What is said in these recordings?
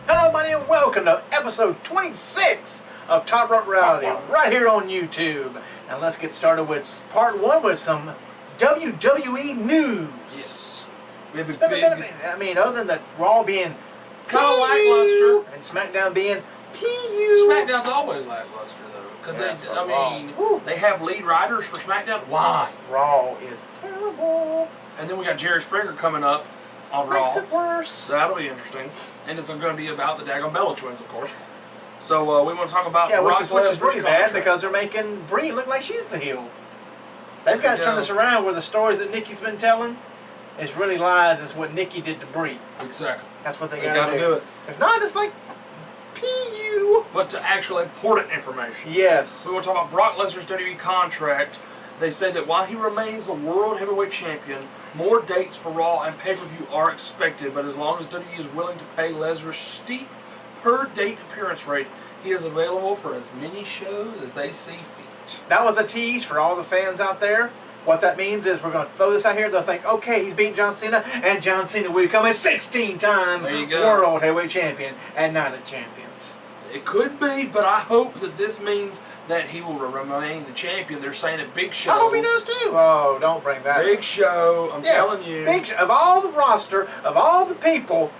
Hello, everybody, and welcome to episode 26 of Top Rope Reality, right here on YouTube. And let's get started with part one with some WWE news. Yes. We have It's been a bit of, I mean, other than the Raw being kind of lackluster and SmackDown being PU. SmackDown's always lackluster though, because they have lead writers for SmackDown. Why? Raw is terrible. And then we got Jerry Springer coming up on Raw. Makes it worse. So that'll be interesting, and it's going to be about the daggone Bella Twins, of course. So we want to talk about which is really contract. bad because they're making Brie look like she's the heel. They've got to turn this around where the stories that Nikki's been telling is really lies. Is what Nikki did to Brie. Exactly. That's what they got to do. It. If not, it's like PU. But to actual important information. Yes. We want to talk about Brock Lesnar's WWE contract. They say that while he remains the World Heavyweight Champion, more dates for Raw and pay-per-view are expected, but as long as WWE is willing to pay Lesnar's steep per-date appearance rate, he is available for as many shows as they see fit. That was a tease for all the fans out there. What that means is we're going to throw this out here. They'll think, okay, he's beating John Cena, and John Cena will become a 16-time World Heavyweight Champion and Night of Champions. It could be, but I hope that this means that he will remain the champion. They're saying that Big Show. I hope he does too. Oh, don't bring that Big up. Show, I'm telling you. Big Show, of all the roster, of all the people,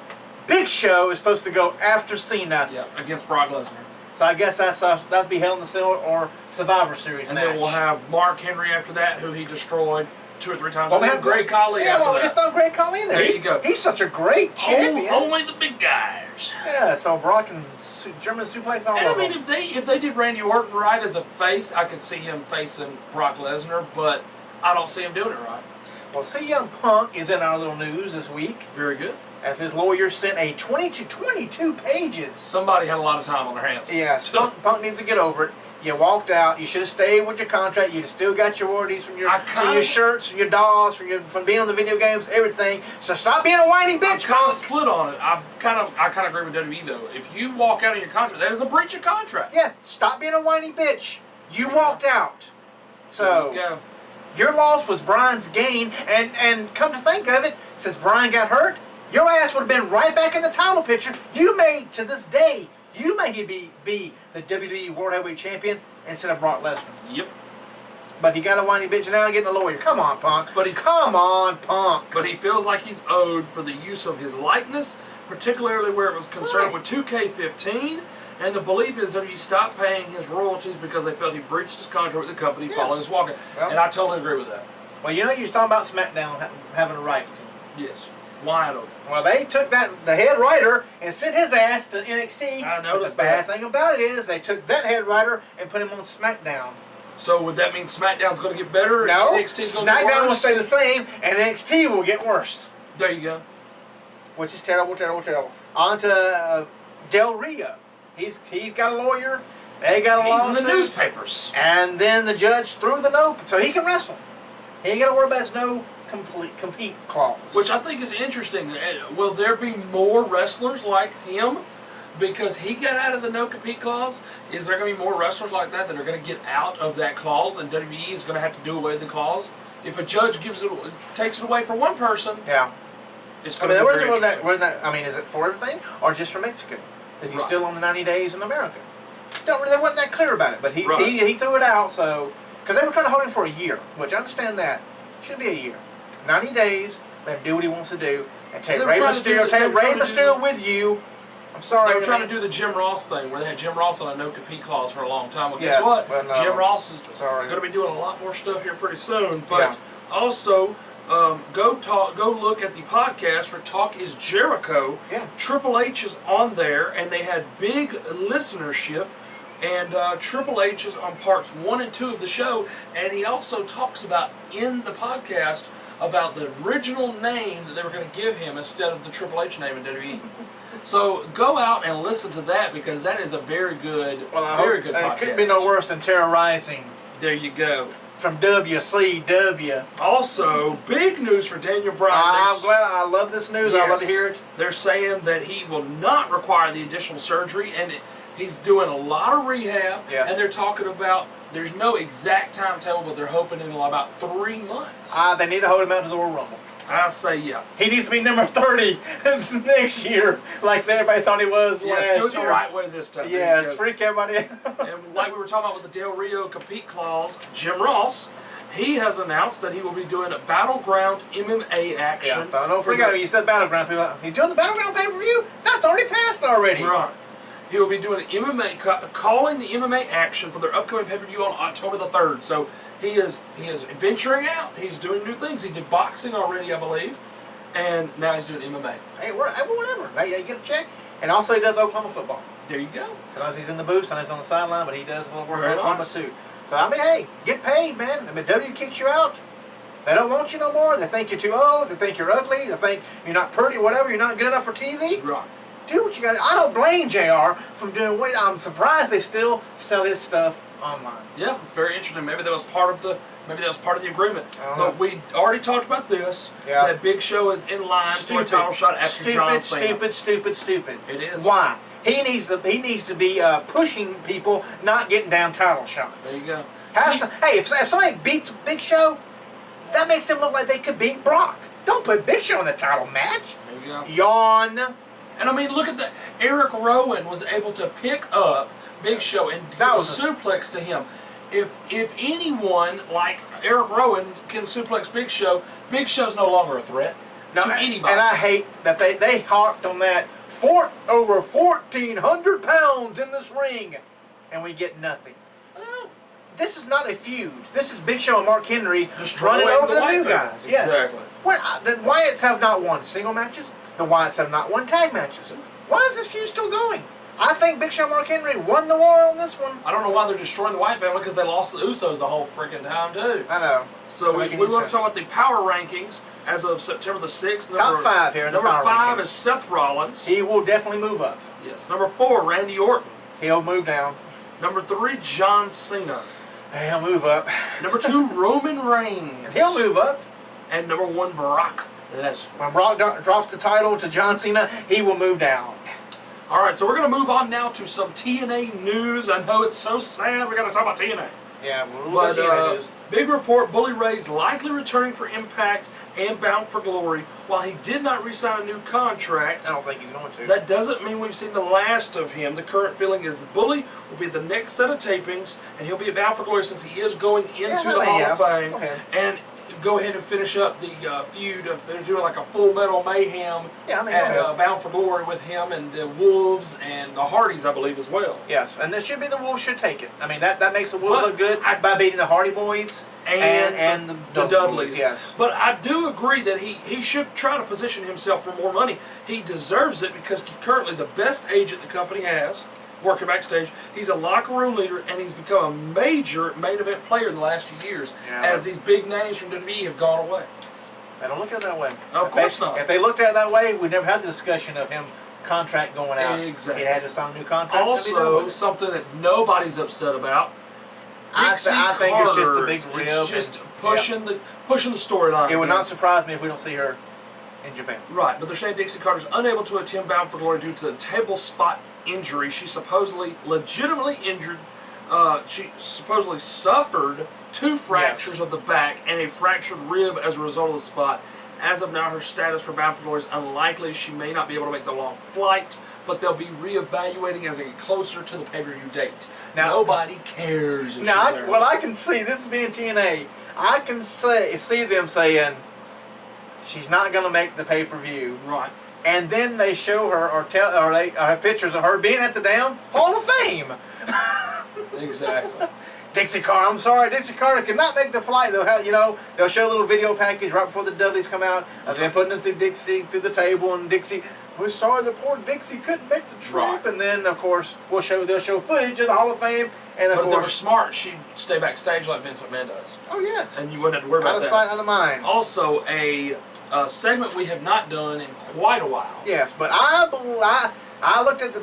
Big Show is supposed to go after Cena. Yeah, against Brock Lesnar. So I guess that'd be Hell in the Cell or Survivor Series and match. Then we'll have Mark Henry after that, who he destroyed 2 or 3 times. Well, we have Great Khali. Yeah, well, we just throw Great Khali in there. There you go. He's such a great champion. Only the big guys. Yeah, so Brock can German suplex all over. I mean, if they did Randy Orton right as a face, I could see him facing Brock Lesnar, but I don't see him doing it right. Well, CM Punk is in our little news this week. Very good. As his lawyer sent a 22 pages. Somebody had a lot of time on their hands. Yes, Punk needs to get over it. You walked out. You should have stayed with your contract. You'd have still got your royalties from your shirts, from your dolls, from being on the video games, everything. So stop being a whiny bitch, I'm kind of split on it. I kind of agree with WWE though. If you walk out of your contract, that is a breach of contract. Yes, stop being a whiny bitch. You walked out. So your loss was Brian's gain, and come to think of it, since Brian got hurt, your ass would have been right back in the title picture. You may, to this day, you may be the WWE World Heavyweight Champion instead of Brock Lesnar. Yep. But he got a whiny bitch and now getting a lawyer. Come on, Punk. Come on, Punk. But he feels like he's owed for the use of his likeness, particularly where it was concerned with 2K15. And the belief is WWE stopped paying his royalties because they felt he breached his contract with the company following his walkout. Well, and I totally agree with that. Well, you know, you was talking about SmackDown having a right to. Yes. Why I don't. Well, they took the head writer and sent his ass to NXT. I noticed but the bad thing about it is they took that head writer and put him on SmackDown. So would that mean SmackDown's going to get better? No, NXT's going to get worse? SmackDown will stay the same, and NXT will get worse. There you go. Which is terrible, terrible, terrible. On to Del Rio. He's got a lawyer. They got a lawsuit. He's in the newspapers. And then the judge threw the no, so he can wrestle. He ain't got to worry about his no compete clause. Which I think is interesting. Will there be more wrestlers like him because he got out of the no compete clause? Is there going to be more wrestlers like that are going to get out of that clause, and WWE is going to have to do away with the clause? If a judge takes it away for one person, it's going to be very interesting. I mean, is it for everything or just for Mexico? Is he still on the 90 days in America? They wasn't that clear about it, but he threw it out. So because they were trying to hold him for a year, which I understand that should be a year. 90 days, let him do what he wants to do, and take Rey Mysterio with you. I'm sorry. They were trying to do the Jim Ross thing, where they had Jim Ross on a no-compete clause for a long time. Well, guess what? Jim Ross is going to be doing a lot more stuff here pretty soon. But also, go look at the podcast for Talk is Jericho. Yeah. Triple H is on there, and they had big listenership. And Triple H is on parts 1 and 2 of the show, and he also talks about in the podcast about the original name that they were going to give him instead of the Triple H name in WWE. So go out and listen to that because that is a very good podcast. It couldn't be no worse than terrorizing. There you go. From WCW. Also, big news for Daniel Bryan. I'm glad. I love this news. Yes, I love to hear it. They're saying that he will not require the additional surgery, and he's doing a lot of rehab. Yes. And they're talking about there's no exact timetable, but they're hoping in about 3 months. They need to hold him out to the Royal Rumble. I say yeah. He needs to be number 30 next year, like everybody thought he was last year. Do it the right way this time. Yes, freak everybody out. And like we were talking about with the Del Rio Compete Clause, Jim Ross, he has announced that he will be doing a Battleground MMA action. Yeah, don't forget, when you said Battleground, people he's doing the Battleground pay-per-view? That's already passed already. Right. He will be doing an calling the MMA action for their upcoming pay-per-view on October the 3rd. So he is venturing out. He's doing new things. He did boxing already, I believe, and now he's doing MMA. Hey, whatever. Hey, you get a check. And also he does Oklahoma football. There you go. Sometimes he's in the booth, sometimes he's on the sideline, but he does a little work Very for Oklahoma nice. too. So, I mean, hey, get paid, man. I mean, W kicks you out. They don't want you no more. They think you're too old. They think you're ugly. They think you're not pretty, whatever. You're not good enough for TV. Right. Do what you got to do. I don't blame JR from doing what I'm surprised they still sell his stuff online. Yeah, it's very interesting. Maybe that was part of the agreement. I don't know. But we already talked about this. Yeah. That Big Show is in line for a title shot after John Cena. Stupid. It is. Why? He needs to be pushing people, not getting down title shots. There you go. Hey, if somebody beats Big Show, that makes them look like they could beat Brock. Don't put Big Show in the title match. There you go. Yawn. And I mean, look at that. Eric Rowan was able to pick up Big Show and do a suplex to him. If anyone like Eric Rowan can suplex Big Show's no longer a threat to anybody. And I hate that they harped on that. Over 1,400 pounds in this ring, and we get nothing. This is not a feud. This is Big Show and Mark Henry running over the new guys. Yes. Exactly. The Wyatts have not won single matches. The Wyatts have not won tag matches. Why is this feud still going? I think Big Show and Mark Henry won the war on this one. I don't know why they're destroying the Wyatt family, because they lost the Usos the whole freaking time, too. I know. So we want to talk about the power rankings as of September the 6th. Top 5 here in the power rankings. Number 5 is Seth Rollins. He will definitely move up. Yes. Number 4, Randy Orton. He'll move down. Number 3, John Cena. He'll move up. Number 2, Roman Reigns. He'll move up. And number 1, Brock Lesnar. When Brock drops the title to John Cena, he will move down. All right, so we're going to move on now to some TNA news. I know it's so sad we got to talk about TNA. Yeah, what TNA news. Big report, Bully Ray's likely returning for Impact and Bound for Glory. While he did not re-sign a new contract, I don't think he's going to. That doesn't mean we've seen the last of him. The current feeling is the Bully will be the next set of tapings, and he'll be at Bound for Glory since he is going into the Hall of Fame. And go ahead and finish up the feud. They're doing like a Full Metal Mayhem at Bound for Glory with him and the Wolves and the Hardys, I believe, as well. Yes, and this should be the Wolves should take it. I mean, that makes the Wolves look good by beating the Hardy Boys and the Dudleys. Yes. But I do agree that he should try to position himself for more money. He deserves it because he's currently the best agent the company has, working backstage. He's a locker room leader, and he's become a major main event player in the last few years as these big names from WWE have gone away. They don't look at it that way. Of course not. If they looked at it that way, we'd never had the discussion of him contract going out. Exactly. He had to sign a new contract. Also, something that nobody's upset about. I think it's just a big rib. It's just pushing the storyline. It would not surprise me if we don't see her in Japan. Right, but they're saying Dixie Carter's unable to attend Bound for Glory due to the table spot injury. She supposedly legitimately injured. She supposedly suffered 2 fractures of the back and a fractured rib as a result of the spot. As of now, her status for Bound for Glory is unlikely. She may not be able to make the long flight, but they'll be reevaluating as they get closer to the pay-per-view date. Now, nobody cares. Well, I can see this being TNA. I can see them saying she's not going to make the pay-per-view. Right. And then they show her or they have pictures of her being at the damn Hall of Fame. Exactly. Dixie Carter, I'm sorry, Dixie Carter cannot make the flight. They'll show a little video package right before the Dudleys come out of them putting it through through the table, and Dixie, we're sorry the poor Dixie couldn't make the trip. Right. And then of course they'll show footage of the Hall of Fame, and of but course they were smart. She'd stay backstage like Vince McMahon does. Oh yes. And you wouldn't have to worry about that. Out of sight, out of mind. Also, a segment we have not done in quite a while. Yes, but I looked at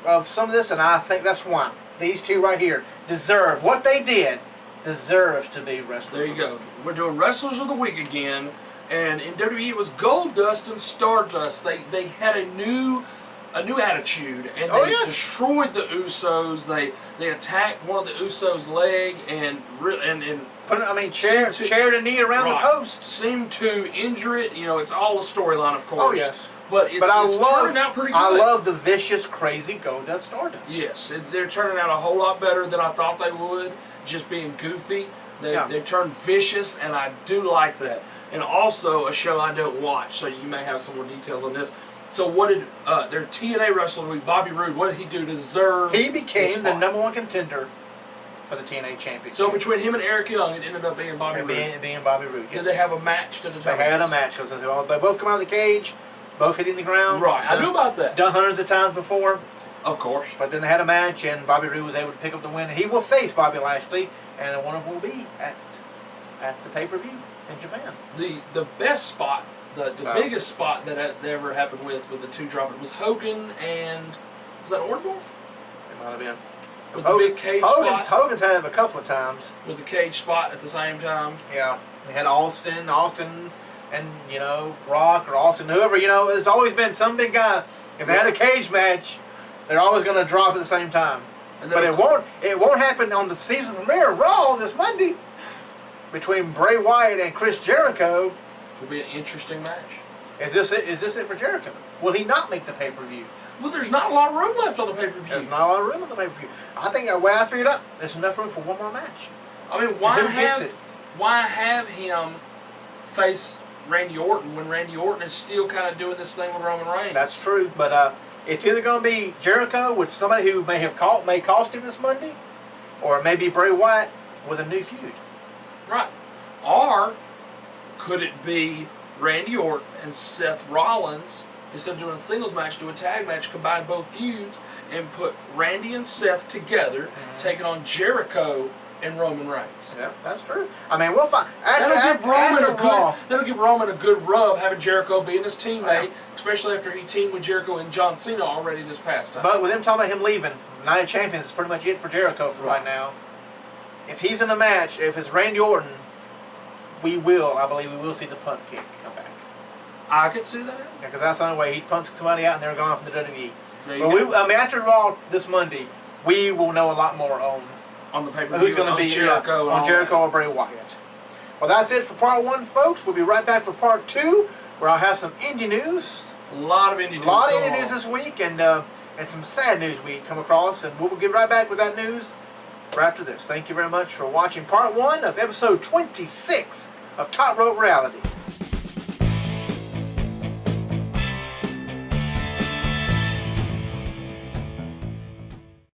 of some of this, and I think that's why these two right here deserve what they did. Deserves to be wrestlers. There you go. We're doing Wrestlers of the Week again, and in WWE it was Goldust and Stardust. They had a new attitude, and they destroyed the Usos. They attacked one of the Usos' leg and chair the knee around the post. Seemed to injure it. You know, it's all a storyline, of course. Oh, yes. But it's turning out pretty good. I love the vicious, crazy Goldust Stardust. Yes, they're turning out a whole lot better than I thought they would. Just being goofy. They turned vicious, and I do like that. And also a show I don't watch, so you may have some more details on this. So what did their TNA wrestler of the week, Bobby Roode, what did he do to deserve? He became the #1 contender for the TNA Championship. So between him and Eric Young, it ended up being Bobby Roode. Being Bobby Roode, yes. Did they have a match to determine? They had a match because they both come out of the cage, both hitting the ground. Right, I knew about that. Done hundreds of times before. Of course. But then they had a match, and Bobby Roode was able to pick up the win. He will face Bobby Lashley, and one of them will be at the pay-per-view in Japan. The best spot, the biggest spot that ever happened with the two dropping was Hogan and, was that Orndorff? It might have been. Was the big cage spot? Hogan's had it a couple of times. With the cage spot at the same time. Yeah. They had Austin, and, you know, Brock or Austin, whoever, you know, there's always been some big guy. If they had a cage match, they're always going to drop at the same time. But it won't happen on the season premiere of Raw this Monday between Bray Wyatt and Chris Jericho. Which will be an interesting match. Is this it for Jericho? Will he not make the pay-per-view? Well, there's not a lot of room left on the pay-per-view. There's not a lot of room on the pay-per-view. I think the way I figured out, there's enough room for one more match. I mean, why have him face Randy Orton when Randy Orton is still kind of doing this thing with Roman Reigns? That's true, but it's either going to be Jericho with somebody who may cost him this Monday, or maybe Bray Wyatt with a new feud. Right. Or could it be Randy Orton and Seth Rollins, instead of doing a singles match, do a tag match, combine both feuds, and put Randy and Seth together, taking on Jericho and Roman Reigns? Yeah, that's true. I mean, we'll find. That'll give Roman a good rub, having Jericho being his teammate, especially after he teamed with Jericho and John Cena already this past time. But with them talking about him leaving, Night of Champions is pretty much it for Jericho for right now. If he's in a match, if it's Randy Orton, I believe we will see the punt kick come back. I could see that. Yeah, because that's the only way. He punts somebody out and they're gone from the WWE. But after Raw this Monday, we will know a lot more on the pay-per-view, who's going to be Jericho, on Jericho or Bray Wyatt. Well, that's it for part 1, folks. We'll be right back for part 2, where I'll have some indie news. A lot of indie news this week, and some sad news we come across, and we'll get right back with that news right after this. Thank you very much for watching part 1 of episode 26 of Top Rope Reality.